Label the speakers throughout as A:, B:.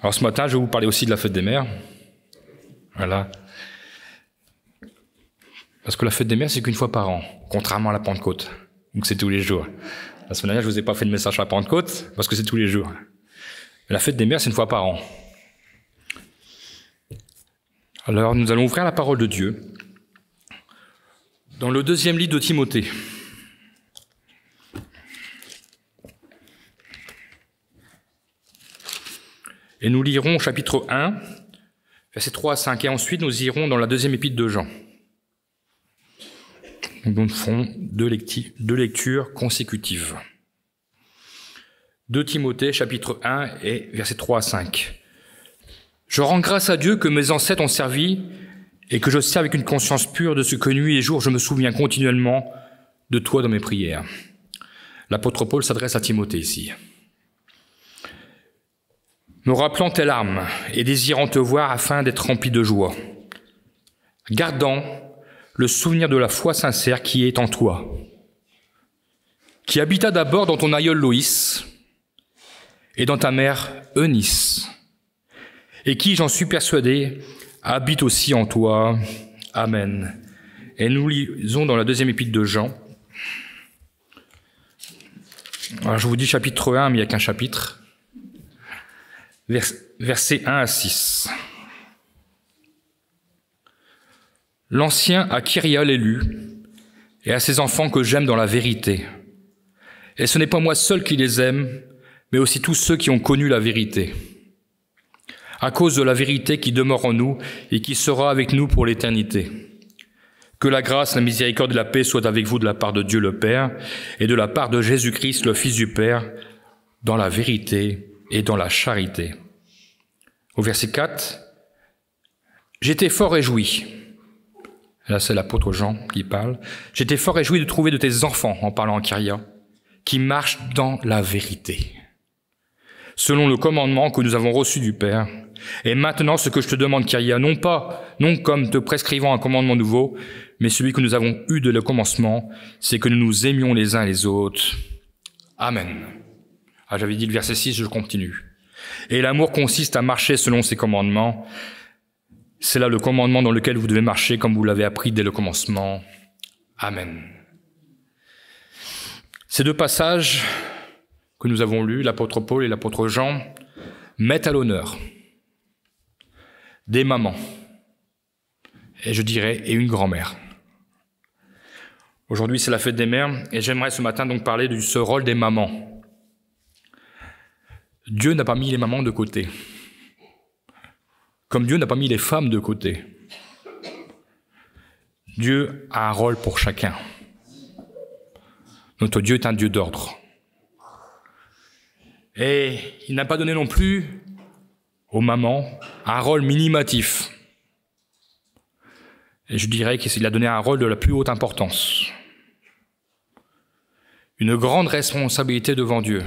A: Alors ce matin, je vais vous parler aussi de la fête des mères. Voilà. Parce que la fête des mères, c'est qu'une fois par an, contrairement à la Pentecôte, donc c'est tous les jours. La semaine dernière, je vous ai pas fait de message à la Pentecôte, parce que c'est tous les jours. Mais la fête des mères, c'est une fois par an. Alors, nous allons ouvrir la parole de Dieu dans le 2e livre de Timothée. Et nous lirons au chapitre 1, versets 3 à 5, et ensuite nous irons dans la 2e épître de Jean. Donc nous ferons deux lectures consécutives. 2 Timothée, chapitre 1, et versets 3 à 5. Je rends grâce à Dieu que mes ancêtres ont servi et que je sers avec une conscience pure de ce que nuit et jour je me souviens continuellement de toi dans mes prières. L'apôtre Paul s'adresse à Timothée ici. Me rappelant tes larmes et désirant te voir afin d'être rempli de joie, gardant le souvenir de la foi sincère qui est en toi, qui habita d'abord dans ton aïeul Loïs et dans ta mère Eunice, et qui, j'en suis persuadé, habite aussi en toi. Amen. Et nous lisons dans la 2e épître de Jean. Alors je vous dis chapitre 1, mais il n'y a qu'un chapitre. Versets 1 à 6. L'Ancien à Kyria l'élu, et à ses enfants que j'aime dans la vérité. Et ce n'est pas moi seul qui les aime, mais aussi tous ceux qui ont connu la vérité. À cause de la vérité qui demeure en nous et qui sera avec nous pour l'éternité. Que la grâce, la miséricorde et la paix soient avec vous de la part de Dieu le Père et de la part de Jésus-Christ, le Fils du Père, dans la vérité et dans la charité. Au verset 4, j'étais fort réjoui. Là, c'est l'apôtre Jean qui parle. J'étais fort réjoui de trouver de tes enfants, en parlant en Kyria, qui marchent dans la vérité, selon le commandement que nous avons reçu du Père. Et maintenant, ce que je te demande, Kyria, non comme te prescrivant un commandement nouveau, mais celui que nous avons eu dès le commencement, c'est que nous nous aimions les uns les autres. Amen. Ah, j'avais dit le verset 6, je continue. Et l'amour consiste à marcher selon ses commandements. C'est là le commandement dans lequel vous devez marcher comme vous l'avez appris dès le commencement. Amen. Ces deux passages que nous avons lus, l'apôtre Paul et l'apôtre Jean, mettent à l'honneur des mamans, et je dirais, et une grand-mère. Aujourd'hui, c'est la fête des mères, et j'aimerais ce matin donc parler de ce rôle des mamans. Dieu n'a pas mis les mamans de côté, comme Dieu n'a pas mis les femmes de côté. Dieu a un rôle pour chacun. Notre Dieu est un Dieu d'ordre. Et il n'a pas donné non plus aux mamans un rôle minimatif. Et je dirais qu'il a donné un rôle de la plus haute importance. Une grande responsabilité devant Dieu.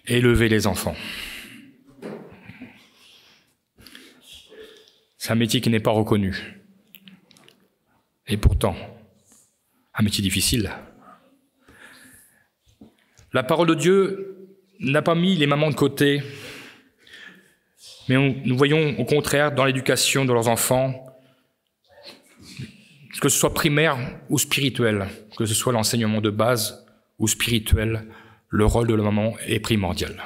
A: Élever les enfants. C'est un métier qui n'est pas reconnu. Et pourtant, un métier difficile. La parole de Dieu n'a pas mis les mamans de côté, mais nous voyons au contraire dans l'éducation de leurs enfants, que ce soit primaire ou spirituel, que ce soit l'enseignement de base ou spirituel, le rôle de la maman est primordial.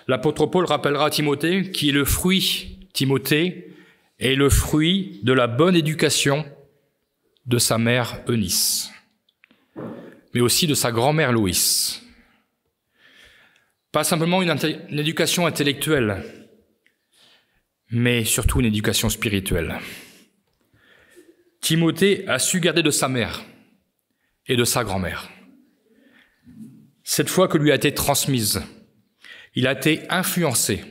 A: L'apôtre Paul rappellera à Timothée qui est le fruit, Timothée, est le fruit de la bonne éducation de sa mère Eunice, mais aussi de sa grand-mère Loïs. Pas simplement une éducation intellectuelle, mais surtout une éducation spirituelle. Timothée a su garder de sa mère et de sa grand-mère. Cette foi que lui a été transmise, il a été influencé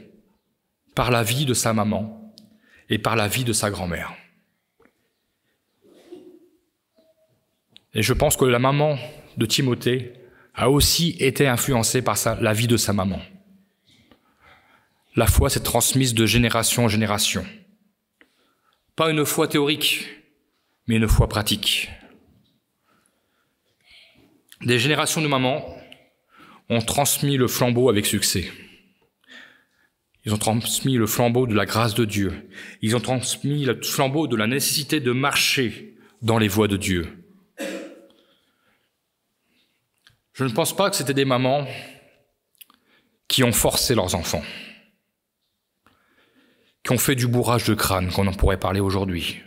A: par la vie de sa maman et par la vie de sa grand-mère. Et je pense que la maman de Timothée a aussi été influencée par la vie de sa maman. La foi s'est transmise de génération en génération. Pas une foi théorique, mais une foi pratique. Des générations de mamans ont transmis le flambeau avec succès. Ils ont transmis le flambeau de la grâce de Dieu. Ils ont transmis le flambeau de la nécessité de marcher dans les voies de Dieu. Je ne pense pas que c'était des mamans qui ont forcé leurs enfants, qui ont fait du bourrage de crâne, qu'on en pourrait parler aujourd'hui.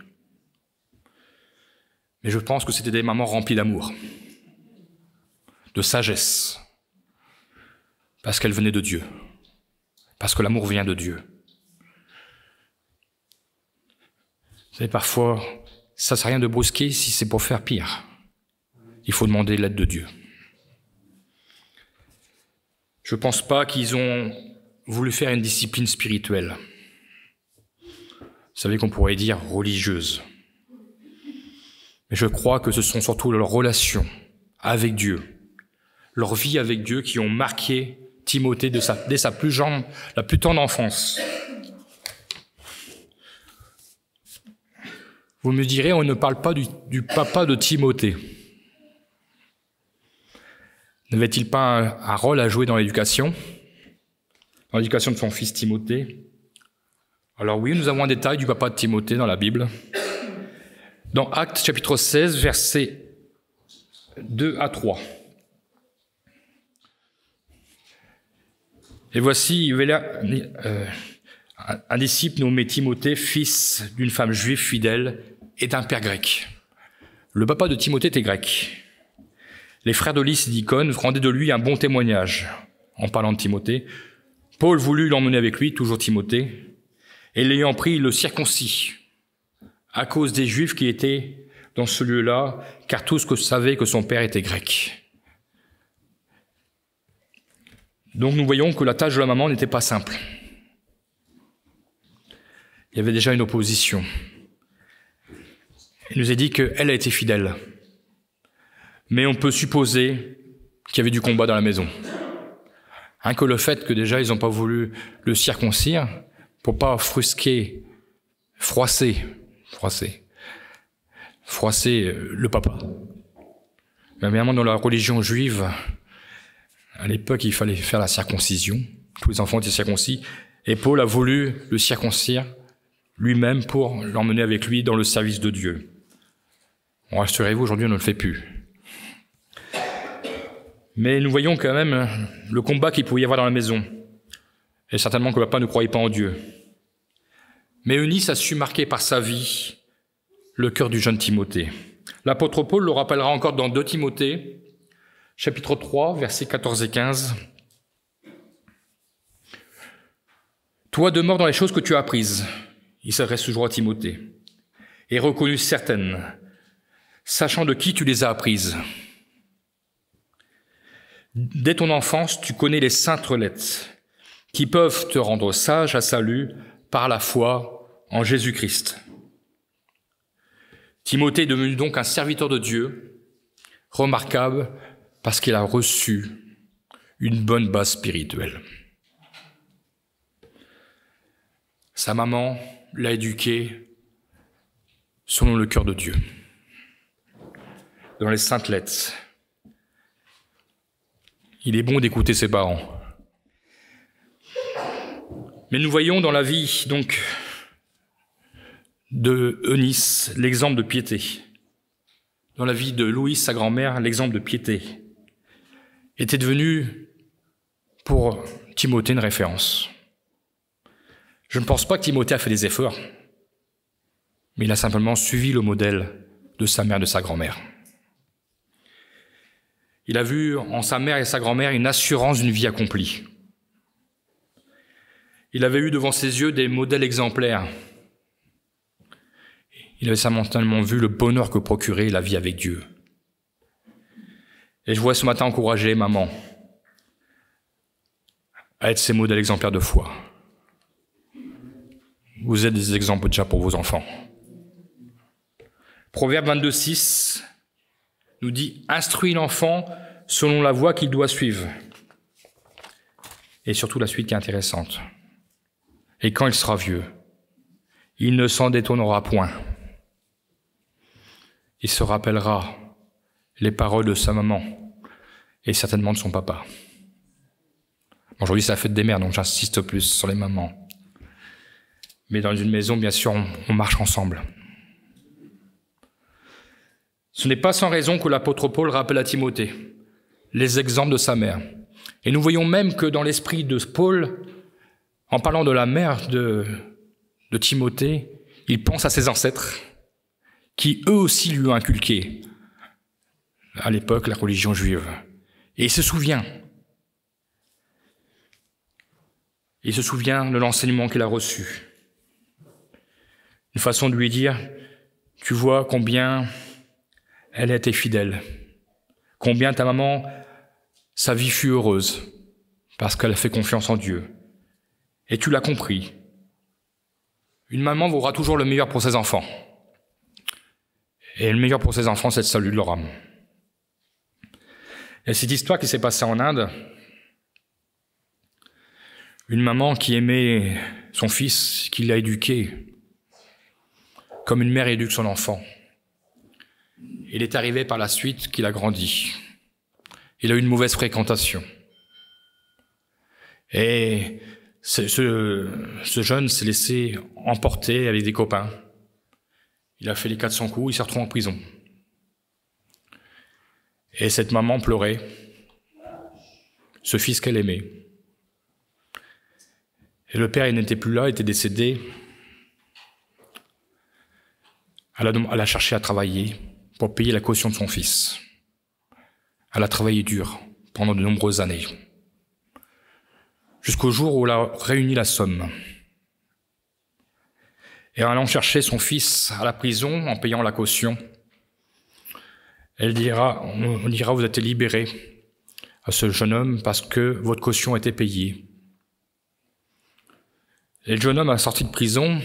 A: Mais je pense que c'était des mamans remplies d'amour, de sagesse, parce qu'elles venaient de Dieu, parce que l'amour vient de Dieu. Vous savez, parfois, ça ne sert à rien de brusquer si c'est pour faire pire. Il faut demander l'aide de Dieu. Je ne pense pas qu'ils ont voulu faire une discipline spirituelle. Vous savez qu'on pourrait dire religieuse. Mais je crois que ce sont surtout leurs relations avec Dieu, leur vie avec Dieu qui ont marqué Timothée dès sa la plus tendre enfance. Vous me direz, on ne parle pas du papa de Timothée. N'avait-il pas un rôle à jouer dans l'éducation de son fils Timothée? Alors oui, nous avons un détail du papa de Timothée dans la Bible. Dans Actes chapitre 16, versets 2 à 3. Et voici, il y avait un disciple nommé Timothée, fils d'une femme juive fidèle et d'un père grec. Le papa de Timothée était grec. Les frères de Lys et d'Icône rendaient de lui un bon témoignage en parlant de Timothée. Paul voulut l'emmener avec lui, toujours Timothée, et l'ayant pris, il le circoncis, à cause des Juifs qui étaient dans ce lieu-là, car tous savaient que son père était grec. Donc nous voyons que la tâche de la maman n'était pas simple. Il y avait déjà une opposition. Il nous est dit qu'elle a été fidèle. Mais on peut supposer qu'il y avait du combat dans la maison. Rien que le fait que déjà ils n'ont pas voulu le circoncire pour pas froisser le papa. Mais évidemment, dans la religion juive, à l'époque, il fallait faire la circoncision. Tous les enfants étaient circoncis. Et Paul a voulu le circoncire lui-même pour l'emmener avec lui dans le service de Dieu. Bon, rassurez-vous, aujourd'hui, on ne le fait plus. Mais nous voyons quand même le combat qu'il pouvait y avoir dans la maison. Et certainement que papa ne croyait pas en Dieu. Mais Eunice a su marquer par sa vie le cœur du jeune Timothée. L'apôtre Paul le rappellera encore dans 2 Timothée, chapitre 3, versets 14 et 15. « Toi demeure dans les choses que tu as apprises. » Il s'adresse toujours à Timothée. « Et reconnues certaines, sachant de qui tu les as apprises. Dès ton enfance, tu connais les saintes lettres, qui peuvent te rendre sage à salut par la foi en Jésus-Christ. » Timothée est devenu donc un serviteur de Dieu, remarquable parce qu'il a reçu une bonne base spirituelle. Sa maman l'a éduqué selon le cœur de Dieu, dans les saintes lettres. Il est bon d'écouter ses parents. Mais nous voyons dans la vie, donc, de Eunice, l'exemple de piété. Dans la vie de Louise, sa grand-mère, l'exemple de piété était devenu pour Timothée une référence. Je ne pense pas que Timothée a fait des efforts, mais il a simplement suivi le modèle de sa mère et de sa grand-mère. Il a vu en sa mère et sa grand-mère une assurance d'une vie accomplie. Il avait eu devant ses yeux des modèles exemplaires. Il avait certainement vu le bonheur que procurait la vie avec Dieu. Et je voudrais ce matin encourager maman à être ces modèles exemplaires de foi. Vous êtes des exemples déjà pour vos enfants. Proverbe 22:6 nous dit « Instruis l'enfant selon la voie qu'il doit suivre. » Et surtout la suite qui est intéressante. « Et quand il sera vieux, il ne s'en détournera point. Il se rappellera les paroles de sa maman et certainement de son papa. » Aujourd'hui, c'est la fête des mères, donc j'insiste plus sur les mamans. Mais dans une maison, bien sûr, on marche ensemble. Ce n'est pas sans raison que l'apôtre Paul rappelle à Timothée les exemples de sa mère. Et nous voyons même que dans l'esprit de Paul, en parlant de la mère de Timothée, il pense à ses ancêtres, qui eux aussi lui ont inculqué, à l'époque, la religion juive. Et il se souvient. Il se souvient de l'enseignement qu'il a reçu. Une façon de lui dire, tu vois combien elle a été fidèle, combien ta maman, sa vie fut heureuse, parce qu'elle a fait confiance en Dieu. Et tu l'as compris. Une maman vaudra toujours le meilleur pour ses enfants. Et le meilleur pour ses enfants, c'est le salut de leur âme. Et cette histoire qui s'est passée en Inde, une maman qui aimait son fils, qui l'a éduqué, comme une mère éduque son enfant. Il est arrivé par la suite qu'il a grandi. Il a eu une mauvaise fréquentation. Et ce jeune s'est laissé emporter avec des copains. Il a fait les 400 coups, il s'est retrouvé en prison. Et cette maman pleurait, ce fils qu'elle aimait. Et le père, il n'était plus là, il était décédé. Elle a cherché à travailler pour payer la caution de son fils. Elle a travaillé dur pendant de nombreuses années, jusqu'au jour où elle a réuni la somme. Et en allant chercher son fils à la prison, en payant la caution, on dira, vous êtes libéré à ce jeune homme parce que votre caution a été payée. Et le jeune homme a sorti de prison,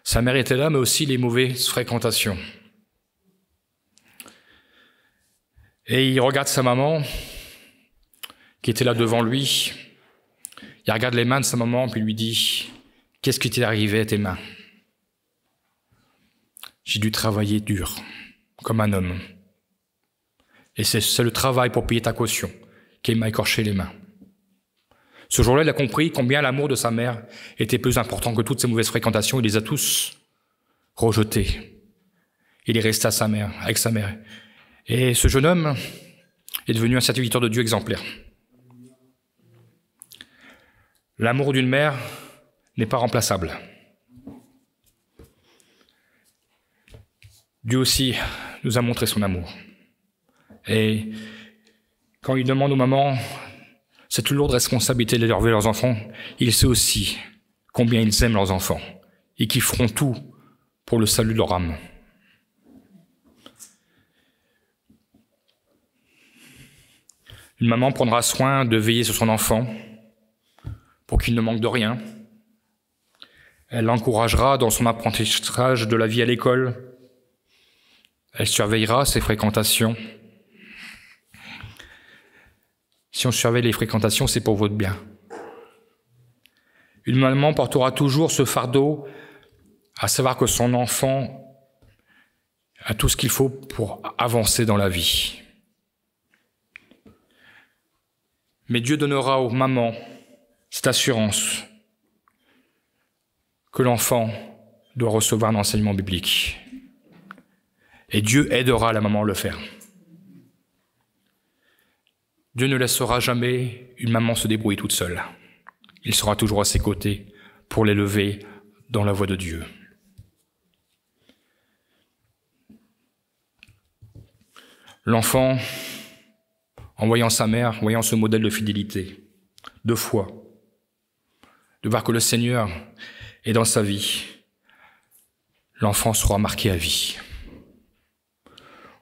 A: sa mère était là, mais aussi les mauvaises fréquentations. Et il regarde sa maman, qui était là devant lui. Il regarde les mains de sa maman, puis lui dit, « Qu'est-ce qui t'est arrivé à tes mains ?»« J'ai dû travailler dur, comme un homme. Et c'est le travail pour payer ta caution qui m'a écorché les mains. » Ce jour-là, il a compris combien l'amour de sa mère était plus important que toutes ses mauvaises fréquentations. Il les a tous rejetés. Il est resté avec sa mère. Et ce jeune homme est devenu un serviteur de Dieu exemplaire. L'amour d'une mère n'est pas remplaçable. Dieu aussi nous a montré son amour. Et quand il demande aux mamans cette lourde responsabilité d'élever leurs enfants, il sait aussi combien ils aiment leurs enfants et qu'ils feront tout pour le salut de leur âme. Une maman prendra soin de veiller sur son enfant pour qu'il ne manque de rien. Elle l'encouragera dans son apprentissage de la vie à l'école. Elle surveillera ses fréquentations. Si on surveille les fréquentations, c'est pour votre bien. Une maman portera toujours ce fardeau, à savoir que son enfant a tout ce qu'il faut pour avancer dans la vie. Mais Dieu donnera aux mamans cette assurance que l'enfant doit recevoir un enseignement biblique. Et Dieu aidera la maman à le faire. Dieu ne laissera jamais une maman se débrouiller toute seule. Il sera toujours à ses côtés pour l'élever dans la voie de Dieu. L'enfant, en voyant sa mère, voyant ce modèle de fidélité, de foi, de voir que le Seigneur est dans sa vie, l'enfant sera marqué à vie.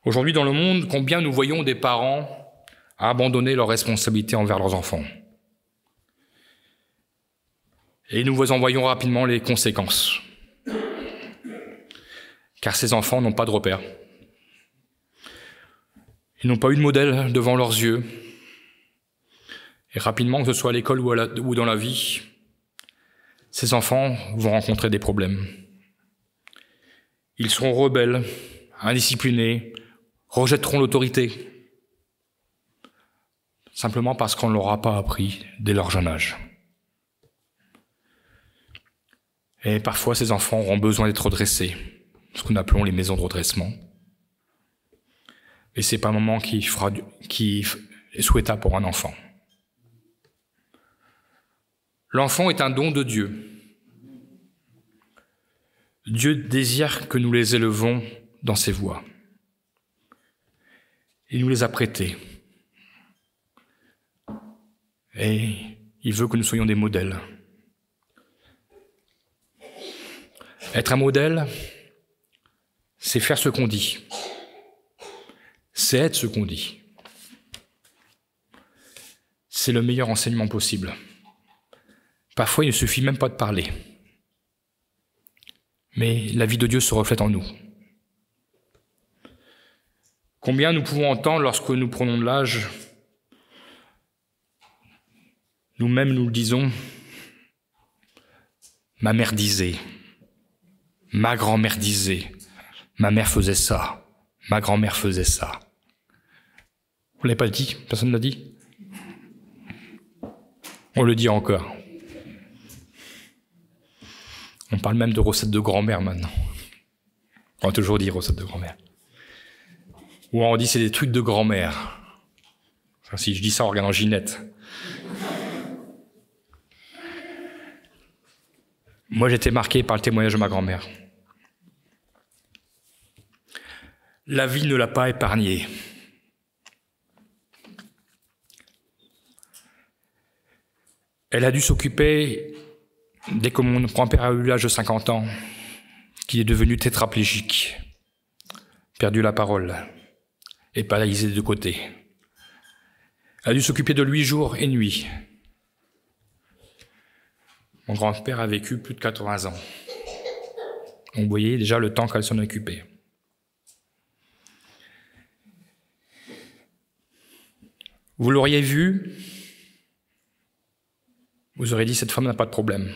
A: Aujourd'hui, dans le monde, combien nous voyons des parents abandonner leurs responsabilités envers leurs enfants. Et nous vous en voyons rapidement les conséquences. Car ces enfants n'ont pas de repère. Ils n'ont pas eu de modèle devant leurs yeux. Et rapidement, que ce soit à l'école ou dans la vie, ces enfants vont rencontrer des problèmes. Ils seront rebelles, indisciplinés, rejetteront l'autorité. simplement parce qu'on ne leur a pas appris dès leur jeune âge. Et parfois, ces enfants auront besoin d'être redressés, ce que nous appelons les maisons de redressement. Et c'est pas un moment qui est souhaitable pour un enfant. L'enfant est un don de Dieu. Dieu désire que nous les élevons dans ses voies. Il nous les a prêtés. Et il veut que nous soyons des modèles. Être un modèle, c'est faire ce qu'on dit. C'est être ce qu'on dit. C'est le meilleur enseignement possible. Parfois, il ne suffit même pas de parler. Mais la vie de Dieu se reflète en nous. Combien nous pouvons entendre lorsque nous prenons de l'âge, nous-mêmes nous le disons, ma mère disait, ma grand-mère disait, ma mère faisait ça, ma grand-mère faisait ça. Vous ne l'avez pas dit? Personne ne l'a dit? On le dit encore. On parle même de recettes de grand-mère maintenant. On va toujours dire recettes de grand-mère. Ou on dit c'est des trucs de grand-mère. Enfin, si je dis ça en regardant Ginette. Moi, j'étais marqué par le témoignage de ma grand-mère. La vie ne l'a pas épargnée. Elle a dû s'occuper, dès que mon grand-père a eu l'âge de 50 ans, qu'il est devenu tétraplégique, perdu la parole et paralysé des deux côtés. Elle a dû s'occuper de lui jour et nuit. Mon grand-père a vécu plus de 80 ans. Donc vous voyez déjà le temps qu'elle s'en occupait. Vous l'auriez vu, vous aurez dit cette femme n'a pas de problème.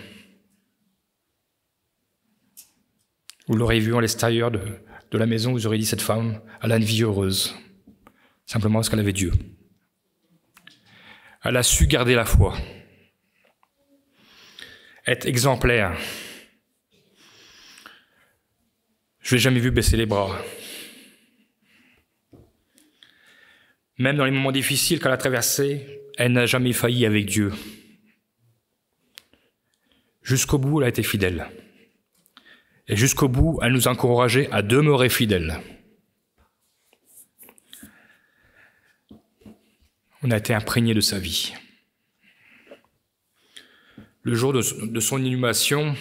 A: Vous l'aurez vu à l'extérieur de la maison, vous aurez dit cette femme, elle a une vie heureuse, simplement parce qu'elle avait Dieu. Elle a su garder la foi, être exemplaire. Je ne l'ai jamais vu baisser les bras. Même dans les moments difficiles qu'elle a traversés, elle n'a jamais failli avec Dieu. Jusqu'au bout, elle a été fidèle. Et jusqu'au bout, elle nous a encouragés à demeurer fidèles. On a été imprégnés de sa vie. Le jour de son inhumation,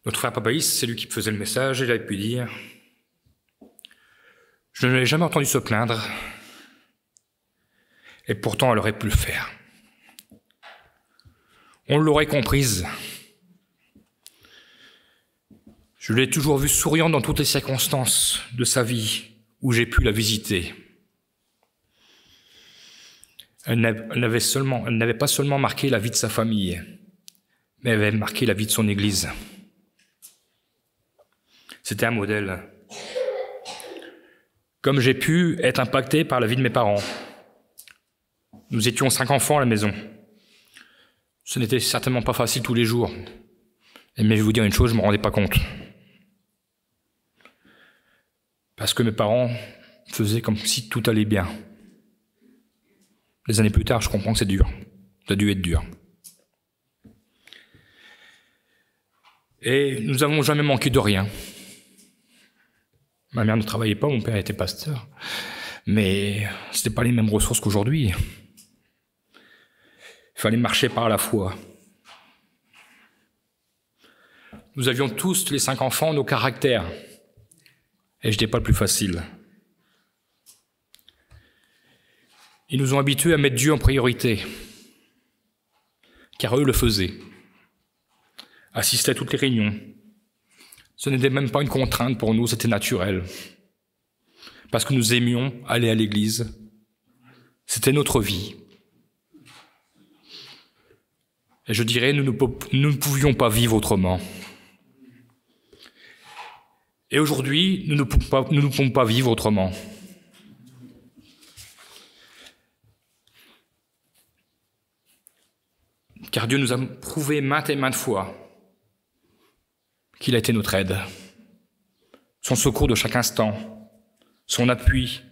A: notre frère Papaïs, c'est lui qui faisait le message, et il avait pu dire « Je ne l'ai jamais entendu se plaindre, et pourtant elle aurait pu le faire. On l'aurait comprise. Je l'ai toujours vue souriante dans toutes les circonstances de sa vie où j'ai pu la visiter. Elle n'avait pas seulement marqué la vie de sa famille, mais elle avait marqué la vie de son Église. C'était un modèle. Comme j'ai pu être impacté par la vie de mes parents. Nous étions 5 enfants à la maison. Ce n'était certainement pas facile tous les jours. Mais je vais vous dire une chose, je ne me rendais pas compte. Parce que mes parents faisaient comme si tout allait bien. Des années plus tard, je comprends que c'est dur. Ça a dû être dur. Et nous n'avons jamais manqué de rien. Ma mère ne travaillait pas, mon père était pasteur. Mais ce n'était pas les mêmes ressources qu'aujourd'hui. Il fallait marcher par la foi. Nous avions tous, les 5 enfants, nos caractères. Et je n'étais pas le plus facile. Ils nous ont habitués à mettre Dieu en priorité. Car eux le faisaient. Assister à toutes les réunions. Ce n'était même pas une contrainte pour nous, c'était naturel. Parce que nous aimions aller à l'église. C'était notre vie. Et je dirais, nous ne pouvions pas vivre autrement. Et aujourd'hui, nous ne pouvons pas vivre autrement. Car Dieu nous a prouvé maintes et maintes fois qu'il a été notre aide, son secours de chaque instant, son appui.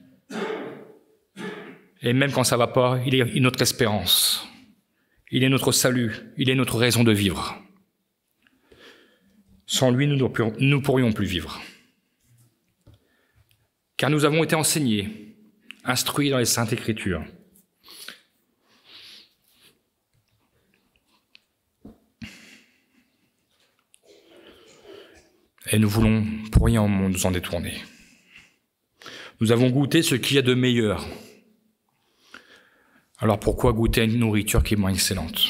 A: Et même quand ça ne va pas, il est notre espérance. Il est notre salut. Il est notre raison de vivre. Sans lui, nous ne pourrions plus vivre. Car nous avons été enseignés, instruits dans les Saintes Écritures. Et nous voulons pour rien au monde nous en détourner. Nous avons goûté ce qu'il y a de meilleur. Alors pourquoi goûter à une nourriture qui est moins excellente?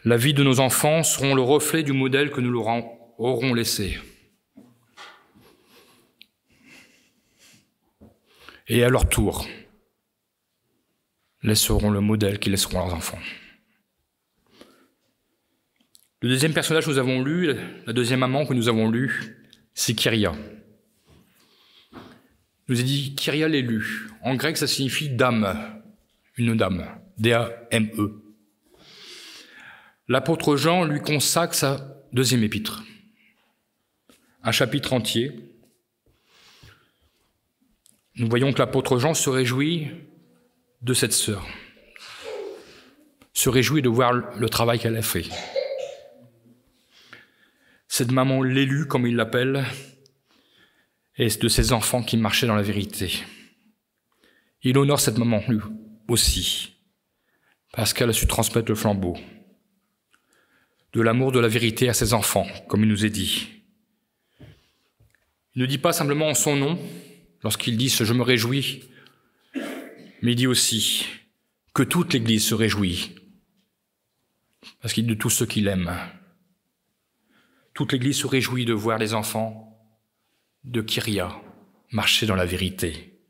A: La vie de nos enfants seront le reflet du modèle que nous leur aurons laissé. Et à leur tour, laisseront le modèle qu'ils laisseront à leurs enfants. Le deuxième personnage que nous avons lu, la deuxième maman que nous avons lue, c'est Kyria. Il nous a dit Kyria l'élu. En grec, ça signifie dame, une dame, D-A-M-E. L'apôtre Jean lui consacre sa deuxième épître, un chapitre entier. Nous voyons que l'apôtre Jean se réjouit de cette sœur, se réjouit de voir le travail qu'elle a fait. Cette maman l'élu, comme il l'appelle, et de ses enfants qui marchaient dans la vérité. Il honore cette maman lui aussi, parce qu'elle a su transmettre le flambeau de l'amour de la vérité à ses enfants, comme il nous est dit. Il ne dit pas simplement en son nom, lorsqu'il dit « je me réjouis », mais il dit aussi que toute l'Église se réjouit, parce qu'il dit de tous ceux qui l'aiment. Toute l'Église se réjouit de voir les enfants de Kyria marcher dans la vérité.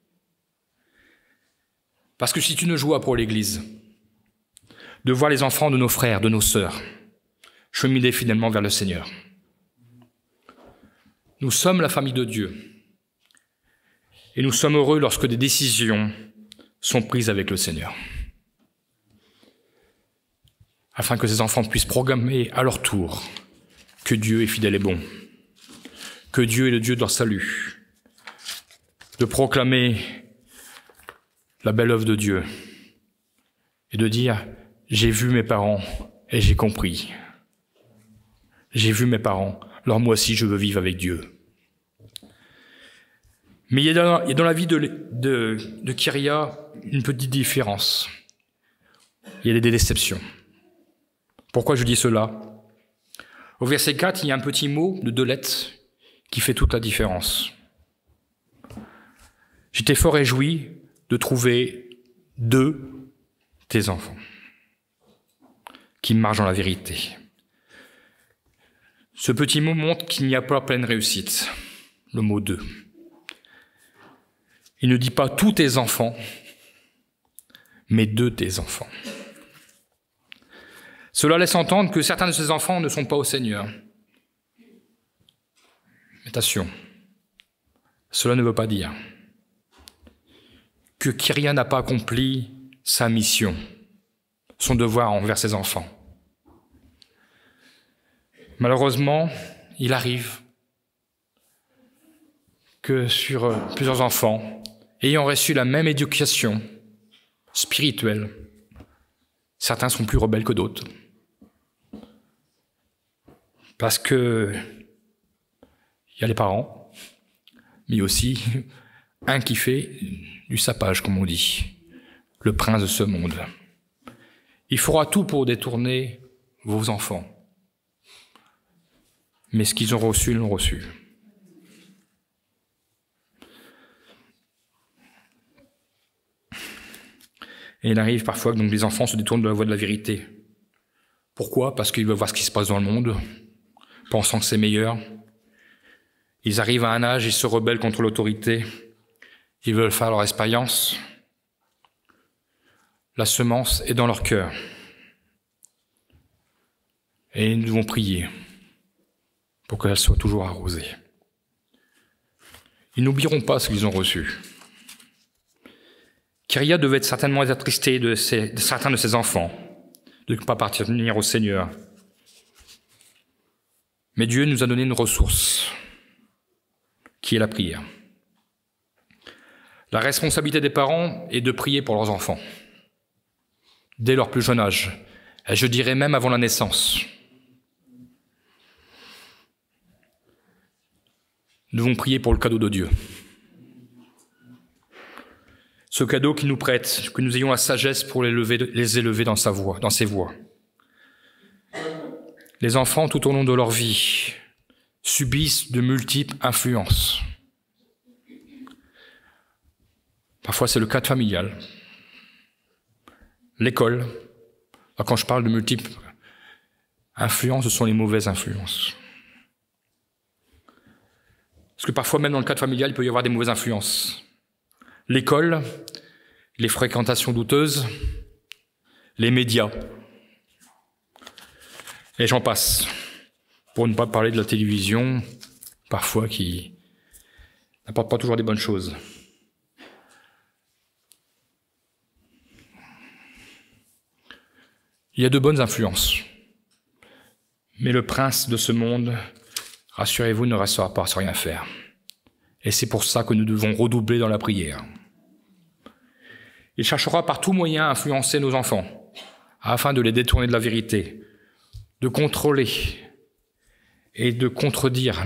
A: Parce que c'est une joie pour l'Église de voir les enfants de nos frères, de nos sœurs, cheminer fidèlement vers le Seigneur. Nous sommes la famille de Dieu et nous sommes heureux lorsque des décisions sont prises avec le Seigneur, afin que ces enfants puissent proclamer à leur tour que Dieu est fidèle et bon, que Dieu est le Dieu de leur salut, de proclamer la belle œuvre de Dieu et de dire « j'ai vu mes parents et j'ai compris. J'ai vu mes parents, alors moi aussi je veux vivre avec Dieu. » Mais il y a dans la vie de Kyria une petite différence. Il y a des déceptions. Pourquoi je dis cela? Au verset 4, il y a un petit mot de 2 lettres qui fait toute la différence. J'étais fort réjoui de trouver 2 tes enfants qui marchent dans la vérité. Ce petit mot montre qu'il n'y a pas pleine réussite, le mot 2. Il ne dit pas tous tes enfants, mais 2 tes enfants. Cela laisse entendre que certains de ces enfants ne sont pas au Seigneur. Mais attention, cela ne veut pas dire que Kyria n'a pas accompli sa mission, son devoir envers ses enfants. Malheureusement, il arrive que sur plusieurs enfants, ayant reçu la même éducation spirituelle, certains sont plus rebelles que d'autres. Parce que il y a les parents, mais aussi un qui fait du sapage, comme on dit, le prince de ce monde. Il fera tout pour détourner vos enfants. Mais ce qu'ils ont reçu, ils l'ont reçu. Et il arrive parfois que donc, les enfants se détournent de la voie de la vérité. Pourquoi? Parce qu'ils veulent voir ce qui se passe dans le monde, pensant que c'est meilleur. Ils arrivent à un âge, ils se rebellent contre l'autorité. Ils veulent faire leur expérience. la semence est dans leur cœur. Et nous devons prier pour qu'elle soit toujours arrosée. Ils n'oublieront pas ce qu'ils ont reçu. Kyria devait certainement être attristé de certains de ses enfants, de ne pas appartenir au Seigneur. Mais Dieu nous a donné une ressource, qui est la prière. La responsabilité des parents est de prier pour leurs enfants, dès leur plus jeune âge, et je dirais même avant la naissance. Nous devons prier pour le cadeau de Dieu. Ce cadeau qu'il nous prête, que nous ayons la sagesse pour les élever dans ses voies. Les enfants, tout au long de leur vie, subissent de multiples influences. Parfois, c'est le cadre familial, l'école. Quand je parle de multiples influences, ce sont les mauvaises influences. Parce que parfois, même dans le cadre familial, il peut y avoir des mauvaises influences. L'école, les fréquentations douteuses, les médias, et j'en passe. Pour ne pas parler de la télévision, parfois qui n'apporte pas toujours des bonnes choses. Il y a de bonnes influences, mais le prince de ce monde, rassurez-vous, ne restera pas sans rien faire. Et c'est pour ça que nous devons redoubler dans la prière. Il cherchera par tout moyen à influencer nos enfants, afin de les détourner de la vérité, de contrôler et de contredire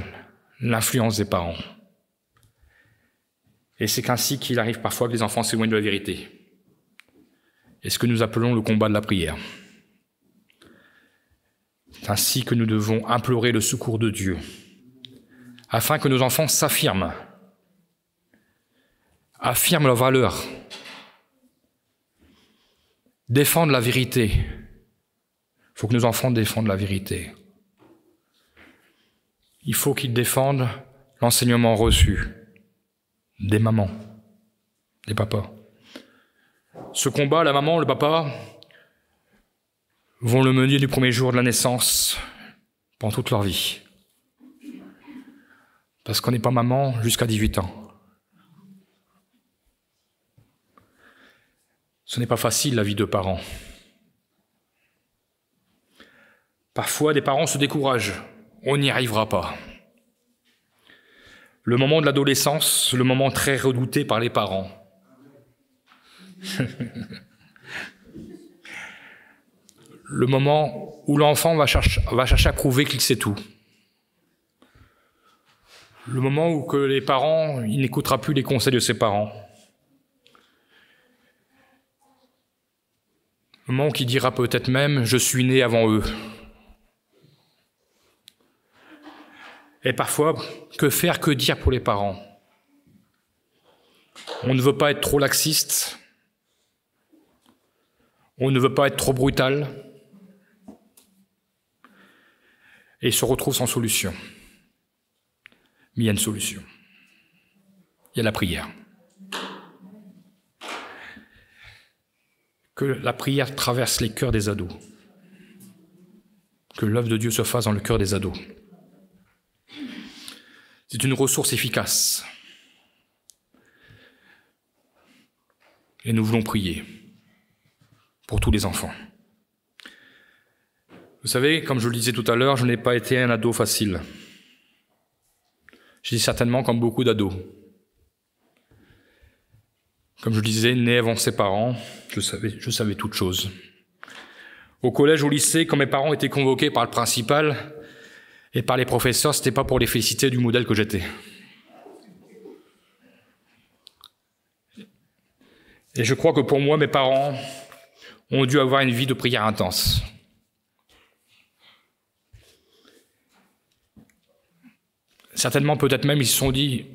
A: l'influence des parents. Et c'est ainsi qu'il arrive parfois que les enfants s'éloignent de la vérité. Et ce que nous appelons le combat de la prière. C'est ainsi que nous devons implorer le secours de Dieu, afin que nos enfants s'affirment, affirment leurs valeurs, défendent la vérité. Il faut que nos enfants défendent la vérité. Il faut qu'ils défendent l'enseignement reçu des mamans, des papas. Ce combat, la maman, le papa, vont le mener du premier jour de la naissance pendant toute leur vie. Parce qu'on n'est pas maman jusqu'à 18 ans. Ce n'est pas facile, la vie de parents. Parfois, des parents se découragent. On n'y arrivera pas. Le moment de l'adolescence, le moment très redouté par les parents. Le moment où l'enfant va chercher à prouver qu'il sait tout. Le moment où que les parents, il n'écoutera plus les conseils de ses parents. Le moment où il dira peut-être même « je suis né avant eux ». Et parfois, que faire, que dire pour les parents? On ne veut pas être trop laxiste. On ne veut pas être trop brutal. Et se retrouve sans solution. Mais il y a une solution. Il y a la prière. Que la prière traverse les cœurs des ados. Que l'œuvre de Dieu se fasse dans le cœur des ados. C'est une ressource efficace. Et nous voulons prier pour tous les enfants. Vous savez, comme je le disais tout à l'heure, je n'ai pas été un ado facile. J'ai certainement comme beaucoup d'ados. Comme je le disais, né avant ses parents, je savais toutes choses. Au collège, au lycée, quand mes parents étaient convoqués par le principal et par les professeurs, c'était pas pour les féliciter du modèle que j'étais. Et je crois que pour moi, mes parents ont dû avoir une vie de prière intense. Certainement, peut-être même, ils se sont dit,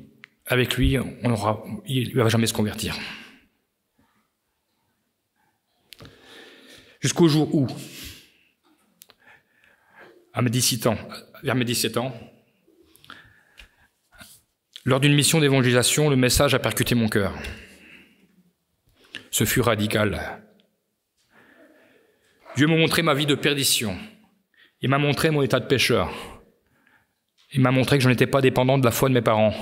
A: avec lui, il ne va jamais se convertir. Jusqu'au jour où, vers mes 17 ans, lors d'une mission d'évangélisation, le message a percuté mon cœur. Ce fut radical. Dieu m'a montré ma vie de perdition. Il m'a montré mon état de pécheur. Il m'a montré que je n'étais pas dépendant de la foi de mes parents,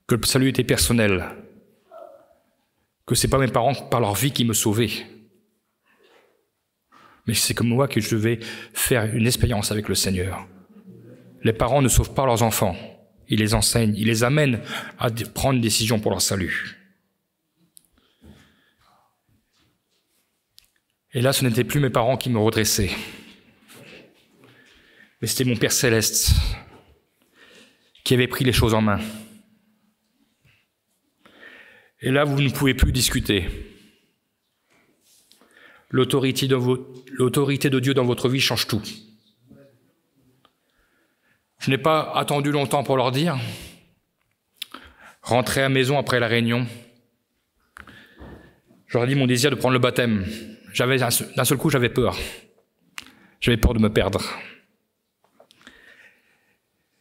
A: que le salut était personnel, que ce n'est pas mes parents par leur vie qui me sauvaient. Mais c'est comme moi que je devais faire une expérience avec le Seigneur. Les parents ne sauvent pas leurs enfants. Ils les enseignent, ils les amènent à prendre une décision pour leur salut. Et là, ce n'étaient plus mes parents qui me redressaient. Mais c'était mon Père Céleste qui avait pris les choses en main. Et là, vous ne pouvez plus discuter. L'autorité de Dieu dans votre vie change tout. Je n'ai pas attendu longtemps pour leur dire. Rentré à la maison après la réunion, j'aurais dit mon désir de prendre le baptême. D'un seul coup, j'avais peur. J'avais peur de me perdre.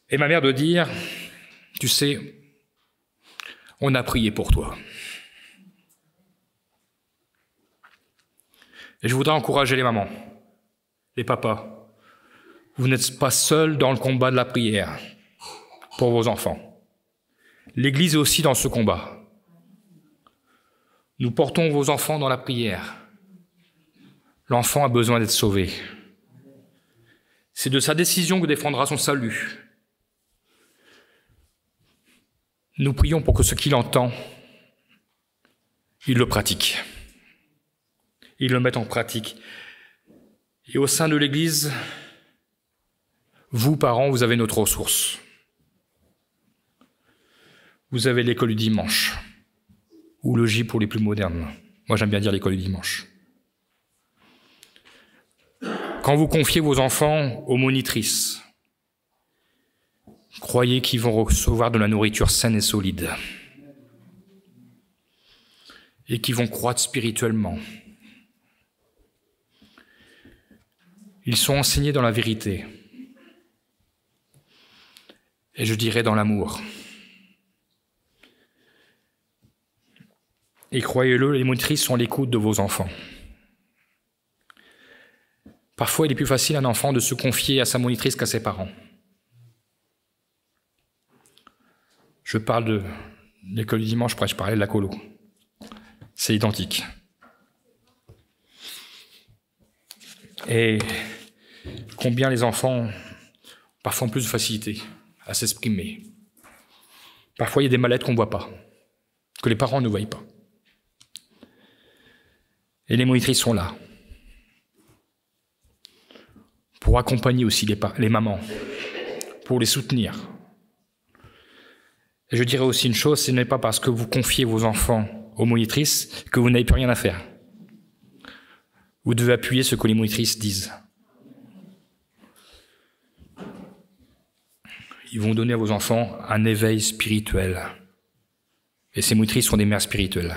A: Et ma mère de dire, tu sais, on a prié pour toi. Et je voudrais encourager les mamans, les papas. Vous n'êtes pas seuls dans le combat de la prière pour vos enfants. L'Église est aussi dans ce combat. Nous portons vos enfants dans la prière. L'enfant a besoin d'être sauvé. C'est de sa décision que défendra son salut. Nous prions pour que ce qu'il entend, il le pratique. Il le mette en pratique. Et au sein de l'Église, vous, parents, vous avez notre ressource. Vous avez l'école du dimanche, ou le J pour les plus modernes. Moi, j'aime bien dire l'école du dimanche. Quand vous confiez vos enfants aux monitrices, croyez qu'ils vont recevoir de la nourriture saine et solide, et qu'ils vont croître spirituellement. Ils sont enseignés dans la vérité, et je dirais dans l'amour. Et croyez-le, les monitrices sont à l'écoute de vos enfants. Parfois, il est plus facile à un enfant de se confier à sa monitrice qu'à ses parents. Je parle de l'école du dimanche, je parlais de la colo. C'est identique. Et combien les enfants parfois ont plus de facilité à s'exprimer. Parfois, il y a des mal-être qu'on ne voit pas, que les parents ne voient pas. Et les monitrices sont là pour accompagner aussi les mamans, pour les soutenir. Et je dirais aussi une chose, ce n'est pas parce que vous confiez vos enfants aux monitrices que vous n'avez plus rien à faire. Vous devez appuyer ce que les monitrices disent. Ils vont donner à vos enfants un éveil spirituel. Et ces monitrices sont des mères spirituelles.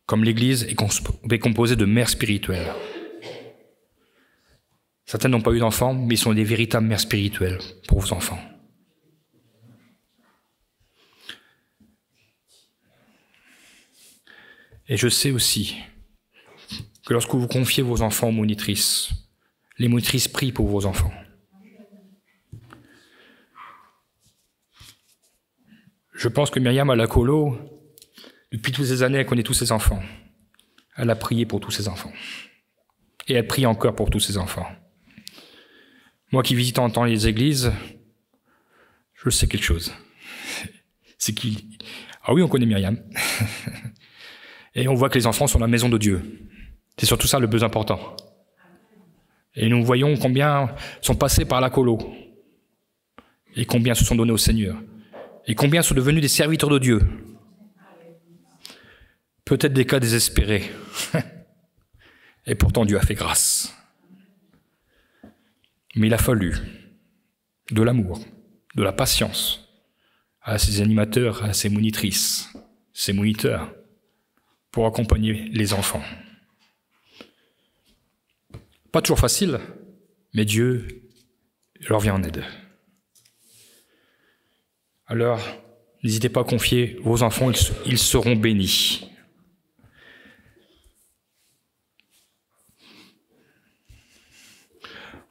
A: Comme l'Église est composée de mères spirituelles. Certaines n'ont pas eu d'enfants, mais ils sont des véritables mères spirituelles pour vos enfants. Et je sais aussi que lorsque vous confiez vos enfants aux monitrices, les monitrices prient pour vos enfants. Je pense que Myriam à la colo, depuis toutes ces années, elle connaît tous ses enfants. Elle a prié pour tous ses enfants. Et elle prie encore pour tous ses enfants. Moi qui visite en temps les églises, je sais quelque chose. C'est qu'il... Ah oui, on connaît Myriam. Et on voit que les enfants sont la maison de Dieu. C'est surtout ça le plus important. Et nous voyons combien sont passés par la colo. Et combien se sont donnés au Seigneur. Et combien sont devenus des serviteurs de Dieu. Peut-être des cas désespérés. Et pourtant Dieu a fait grâce. Mais il a fallu de l'amour, de la patience à ses animateurs, à ses monitrices, ses moniteurs, pour accompagner les enfants. Pas toujours facile, mais Dieu leur vient en aide. Alors, n'hésitez pas à confier vos enfants, ils seront bénis.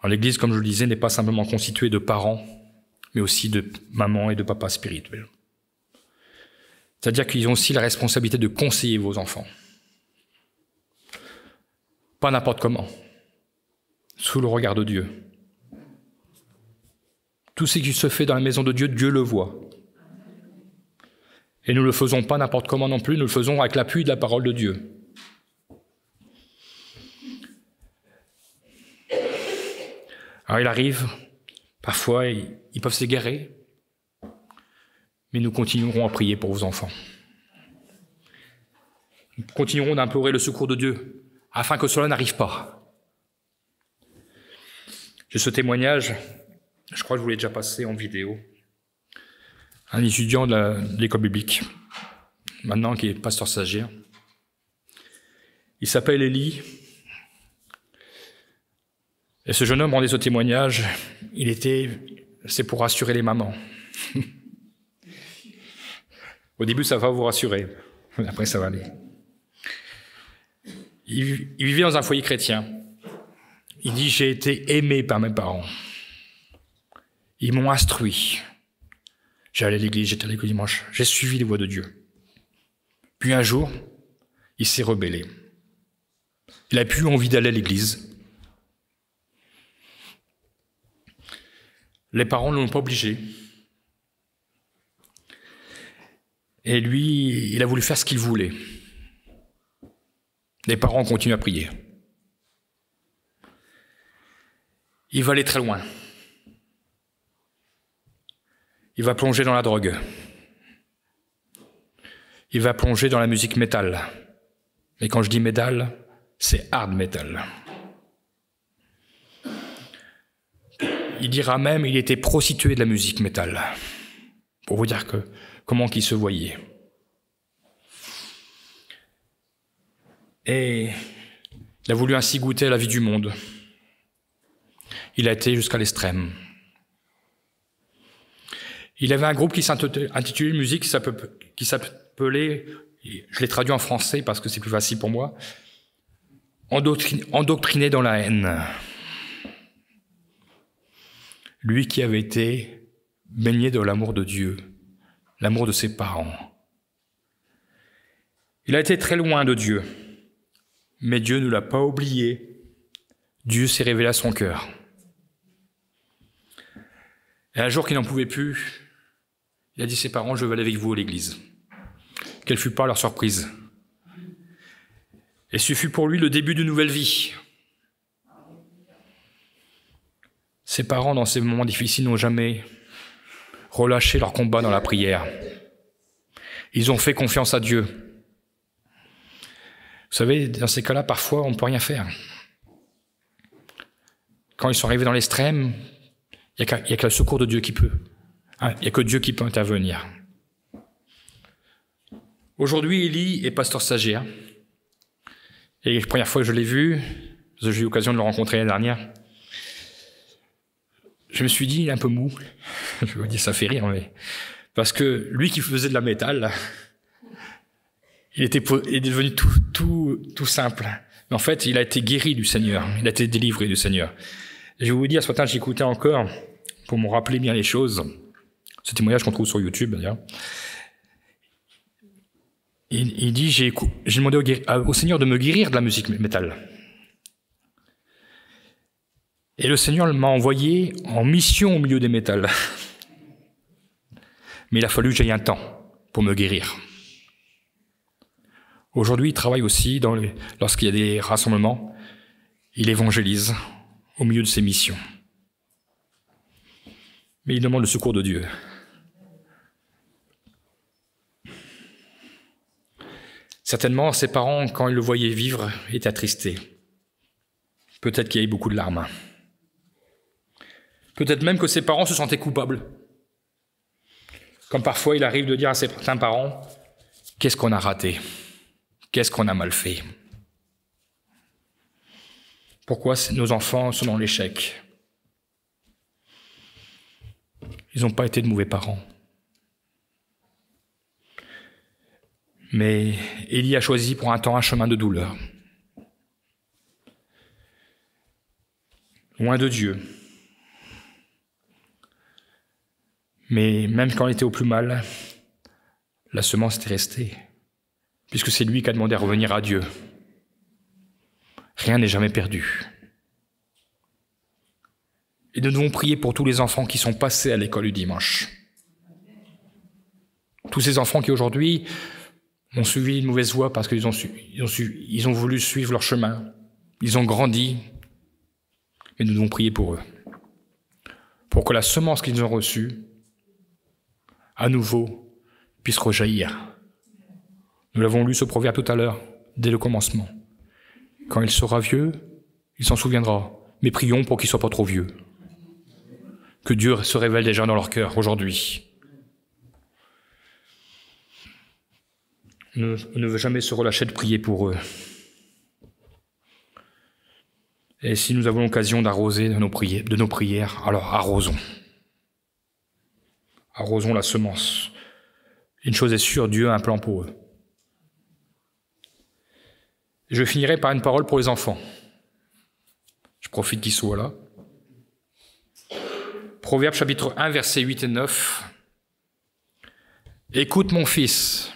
A: Alors, l'Église, comme je le disais, n'est pas simplement constituée de parents, mais aussi de maman et de papa spirituels. C'est-à-dire qu'ils ont aussi la responsabilité de conseiller vos enfants. Pas n'importe comment, sous le regard de Dieu. Tout ce qui se fait dans la maison de Dieu, Dieu le voit. Et nous ne le faisons pas n'importe comment non plus, nous le faisons avec l'appui de la parole de Dieu. Alors il arrive, parfois ils peuvent s'égarer, mais nous continuerons à prier pour vos enfants. Nous continuerons d'implorer le secours de Dieu, afin que cela n'arrive pas. J'ai ce témoignage, je crois que je vous l'ai déjà passé en vidéo. Un étudiant de l'école biblique, maintenant qui est pasteur stagiaire. Il s'appelle Élie. Et ce jeune homme rendait ce témoignage, c'est pour rassurer les mamans. Au début, ça va vous rassurer. Après, ça va aller. Il vivait dans un foyer chrétien. Il dit, j'ai été aimé par mes parents. Ils m'ont instruit. J'allais à l'église, j'étais à l'école dimanche. J'ai suivi les voies de Dieu. Puis un jour, il s'est rebellé. Il n'a plus envie d'aller à l'église. Les parents ne l'ont pas obligé. Et lui, il a voulu faire ce qu'il voulait. Les parents continuent à prier. Il va aller très loin. Il va plonger dans la drogue. Il va plonger dans la musique métal. Et quand je dis métal, c'est hard metal. Il dira même qu'il était prostitué de la musique métal. Pour vous dire comment qu'il se voyait. Et il a voulu ainsi goûter à la vie du monde. Il a été jusqu'à l'extrême. Il avait un groupe qui s'intitulait musique, qui s'appelait, je l'ai traduit en français parce que c'est plus facile pour moi, endoctriné dans la haine. Lui qui avait été baigné de l'amour de Dieu, l'amour de ses parents. Il a été très loin de Dieu, mais Dieu ne l'a pas oublié. Dieu s'est révélé à son cœur. Et un jour qu'il n'en pouvait plus, il a dit à ses parents, je vais aller avec vous à l'église. Quelle fut pas leur surprise. Et ce fut pour lui le début d'une nouvelle vie. Ses parents, dans ces moments difficiles, n'ont jamais relâché leur combat dans la prière. Ils ont fait confiance à Dieu. Vous savez, dans ces cas-là, parfois, on ne peut rien faire. Quand ils sont arrivés dans l'extrême, il n'y a que le secours de Dieu qui peut. Il n'y a que Dieu qui peut intervenir. Aujourd'hui, Élie est pasteur stagiaire. Et la première fois que je l'ai vu, j'ai eu l'occasion de le rencontrer l'année dernière, je me suis dit, il est un peu mou. Je vous dis, ça fait rire, mais... Parce que lui qui faisait de la métal, il est devenu tout simple. Mais en fait, il a été guéri du Seigneur. Il a été délivré du Seigneur. Et je vais vous dire, ce matin, j'écoutais encore, pour me rappeler bien les choses, ce témoignage qu'on trouve sur YouTube, d'ailleurs. Il dit, j'ai demandé au Seigneur de me guérir de la musique métal. Et le Seigneur m'a envoyé en mission au milieu des métals. Mais il a fallu que j'aille un temps pour me guérir. Aujourd'hui, il travaille aussi, lorsqu'il y a des rassemblements, il évangélise au milieu de ses missions. Mais il demande le secours de Dieu. Certainement, ses parents, quand ils le voyaient vivre, étaient attristés. Peut-être qu'il y a eu beaucoup de larmes. Peut-être même que ses parents se sentaient coupables. Comme parfois il arrive de dire à certains parents, qu'est-ce qu'on a raté? Qu'est-ce qu'on a mal fait? Pourquoi nos enfants sont dans l'échec? Ils n'ont pas été de mauvais parents. Mais Élie a choisi pour un temps un chemin de douleur. loin de Dieu. Mais même quand elle était au plus mal, la semence était restée, puisque c'est lui qui a demandé à revenir à Dieu. Rien n'est jamais perdu. Et nous devons prier pour tous les enfants qui sont passés à l'école du dimanche. Tous ces enfants qui aujourd'hui ont suivi une mauvaise voie parce qu'ils ont voulu suivre leur chemin. Ils ont grandi. Mais nous devons prier pour eux. Pour que la semence qu'ils ont reçue, à nouveau, puisse rejaillir. Nous l'avons lu ce proverbe tout à l'heure, dès le commencement. Quand il sera vieux, il s'en souviendra. Mais prions pour qu'il ne soit pas trop vieux. Que Dieu se révèle déjà dans leur cœur aujourd'hui. On ne veut jamais se relâcher de prier pour eux. Et si nous avons l'occasion d'arroser de nos prières, alors arrosons. Arrosons la semence. Une chose est sûre, Dieu a un plan pour eux. Je finirai par une parole pour les enfants. Je profite qu'ils soient là. Proverbe chapitre 1, versets 8 et 9. « Écoute mon fils,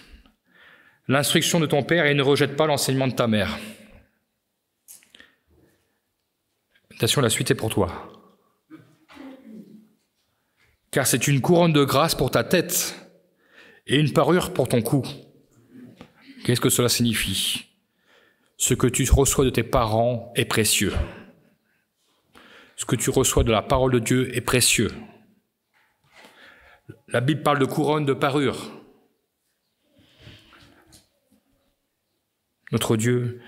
A: l'instruction de ton père et ne rejette pas l'enseignement de ta mère. » Attention, la suite est pour toi. « Car c'est une couronne de grâce pour ta tête et une parure pour ton cou. » Qu'est-ce que cela signifie? Ce que tu reçois de tes parents est précieux. Ce que tu reçois de la parole de Dieu est précieux. La Bible parle de couronne, de parure. Notre Dieu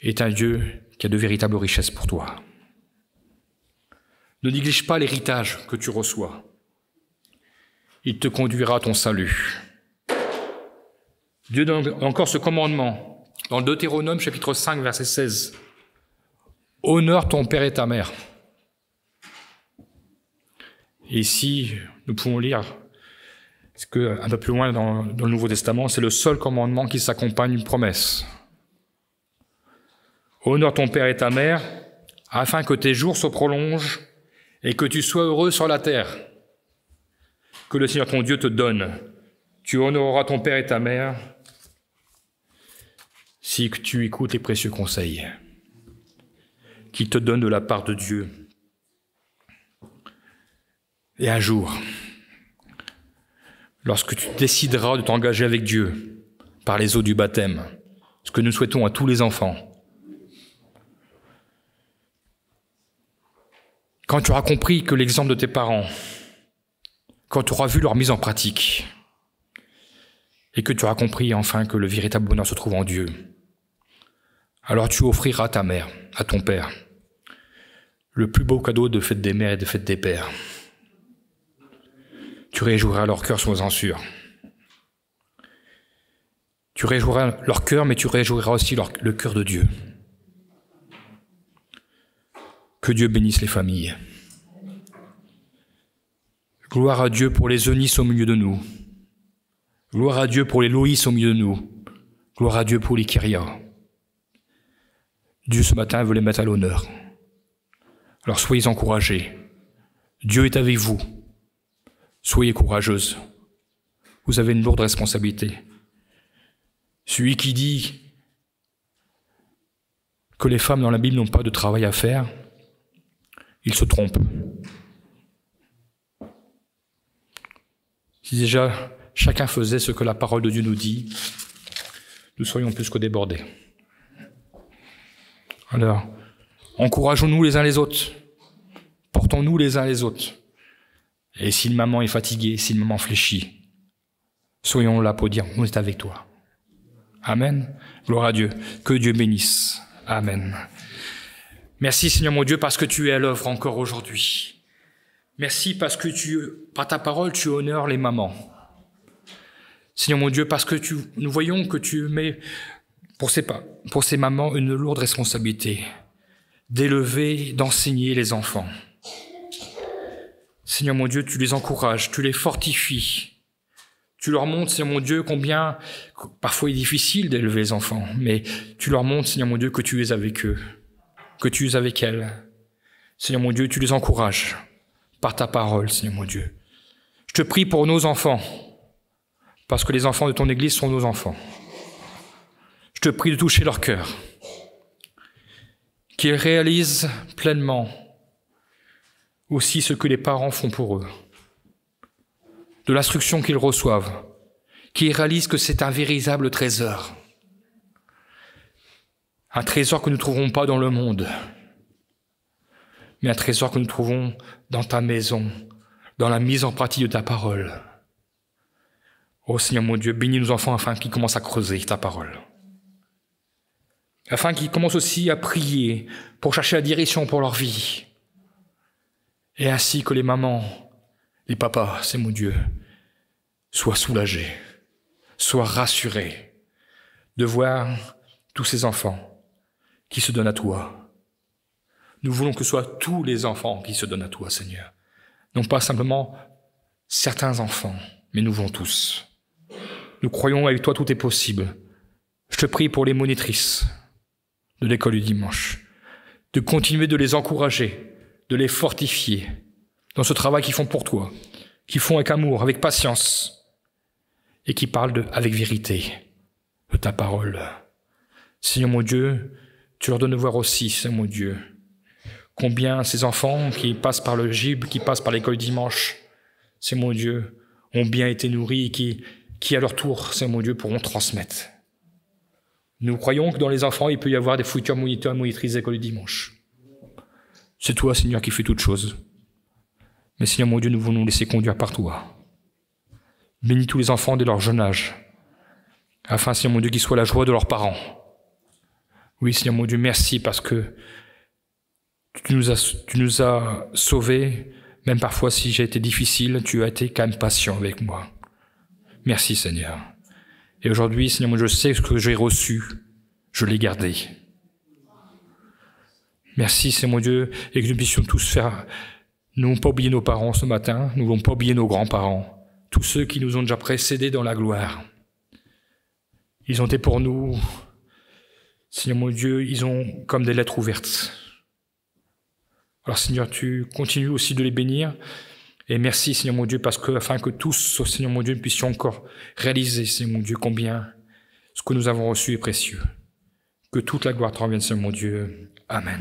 A: est un Dieu qui a de véritables richesses pour toi. Ne néglige pas l'héritage que tu reçois. Il te conduira à ton salut. Dieu donne encore ce commandement dans Deutéronome chapitre 5, verset 16. « Honore ton père et ta mère. » Et ici, nous pouvons lire un peu plus loin dans le Nouveau Testament, c'est le seul commandement qui s'accompagne d'une promesse. « Honore ton père et ta mère, afin que tes jours se prolongent et que tu sois heureux sur la terre. Que le Seigneur ton Dieu te donne. Tu honoreras ton père et ta mère si tu écoutes les précieux conseils qu'il te donne de la part de Dieu. Et un jour, lorsque tu décideras de t'engager avec Dieu par les eaux du baptême, ce que nous souhaitons à tous les enfants, quand tu auras compris que l'exemple de tes parents, quand tu auras vu leur mise en pratique, et que tu auras compris enfin que le véritable bonheur se trouve en Dieu, alors tu offriras à ta mère, à ton père, le plus beau cadeau de fête des mères et de fête des pères. Tu réjouiras leur cœur, sois-en sûr. Tu réjouiras leur cœur, mais tu réjouiras aussi le cœur de Dieu. Que Dieu bénisse les familles. Gloire à Dieu pour les Eunice au milieu de nous. Gloire à Dieu pour les Loïs au milieu de nous. Gloire à Dieu pour les Kyria. Dieu ce matin veut les mettre à l'honneur. Alors soyez encouragés. Dieu est avec vous. Soyez courageuses. Vous avez une lourde responsabilité. Celui qui dit que les femmes dans la Bible n'ont pas de travail à faire, il se trompe. Si déjà chacun faisait ce que la parole de Dieu nous dit, nous serions plus que débordés. Alors, encourageons-nous les uns les autres. Portons-nous les uns les autres. Et si une maman est fatiguée, si une maman fléchit, soyons là pour dire, on est avec toi. Amen. Gloire à Dieu. Que Dieu bénisse. Amen. Merci Seigneur mon Dieu parce que tu es à l'œuvre encore aujourd'hui. Merci parce que par ta parole, tu honores les mamans. Seigneur mon Dieu, parce que nous voyons que tu mets pour ces mamans une lourde responsabilité d'élever, d'enseigner les enfants. Seigneur mon Dieu, tu les encourages, tu les fortifies. Tu leur montres, Seigneur mon Dieu, combien parfois il est difficile d'élever les enfants, mais tu leur montres, Seigneur mon Dieu, que tu es avec eux, que tu es avec elles. Seigneur mon Dieu, tu les encourages par ta parole, Seigneur mon Dieu. Je te prie pour nos enfants, parce que les enfants de ton Église sont nos enfants. Je te prie de toucher leur cœur, qu'ils réalisent pleinement aussi ce que les parents font pour eux, de l'instruction qu'ils reçoivent, qu'ils réalisent que c'est un véritable trésor. Un trésor que nous ne trouverons pas dans le monde, mais un trésor que nous trouvons dans ta maison, dans la mise en pratique de ta parole. Ô Seigneur mon Dieu, bénis nos enfants afin qu'ils commencent à creuser ta parole. Afin qu'ils commencent aussi à prier pour chercher la direction pour leur vie. Et ainsi que les mamans, les papas, c'est mon Dieu, soient soulagés, soient rassurés de voir tous ces enfants qui se donnent à toi. Nous voulons que ce soit tous les enfants qui se donnent à toi, Seigneur. Non pas simplement certains enfants, mais nous voulons tous. Nous croyons avec toi tout est possible. Je te prie pour les monitrices de l'école du dimanche, de continuer de les encourager, de les fortifier dans ce travail qu'ils font pour toi, qu'ils font avec amour, avec patience, et qui parlent avec vérité de ta parole. Seigneur mon Dieu, tu leur donnes de voir aussi, Seigneur mon Dieu, combien ces enfants qui passent par le GIB, qui passent par l'école dimanche, Seigneur mon Dieu, ont bien été nourris et qui à leur tour, Seigneur mon Dieu, pourront transmettre. Nous croyons que dans les enfants, il peut y avoir des futurs moniteurs et monitrices d'école du dimanche. C'est toi, Seigneur, qui fais toutes choses. Mais Seigneur mon Dieu, nous voulons nous laisser conduire par toi. Bénis tous les enfants dès leur jeune âge, afin, Seigneur mon Dieu, qu'ils soient la joie de leurs parents. Oui, Seigneur mon Dieu, merci parce que tu nous as sauvés, même parfois si j'ai été difficile, tu as été quand même patient avec moi. Merci, Seigneur. Et aujourd'hui, Seigneur, moi, je sais ce que j'ai reçu, je l'ai gardé. Merci, Seigneur mon Dieu, et que nous puissions tous faire. Nous n'avons pas oublié nos parents ce matin, nous n'avons pas oublié nos grands-parents, tous ceux qui nous ont déjà précédés dans la gloire. Ils ont été pour nous, Seigneur mon Dieu, ils ont comme des lettres ouvertes. Alors, Seigneur, tu continues aussi de les bénir. Et merci, Seigneur mon Dieu, parce que, afin que tous, Seigneur mon Dieu, nous puissions encore réaliser, Seigneur mon Dieu, combien ce que nous avons reçu est précieux. Que toute la gloire te revienne, Seigneur mon Dieu. Amen.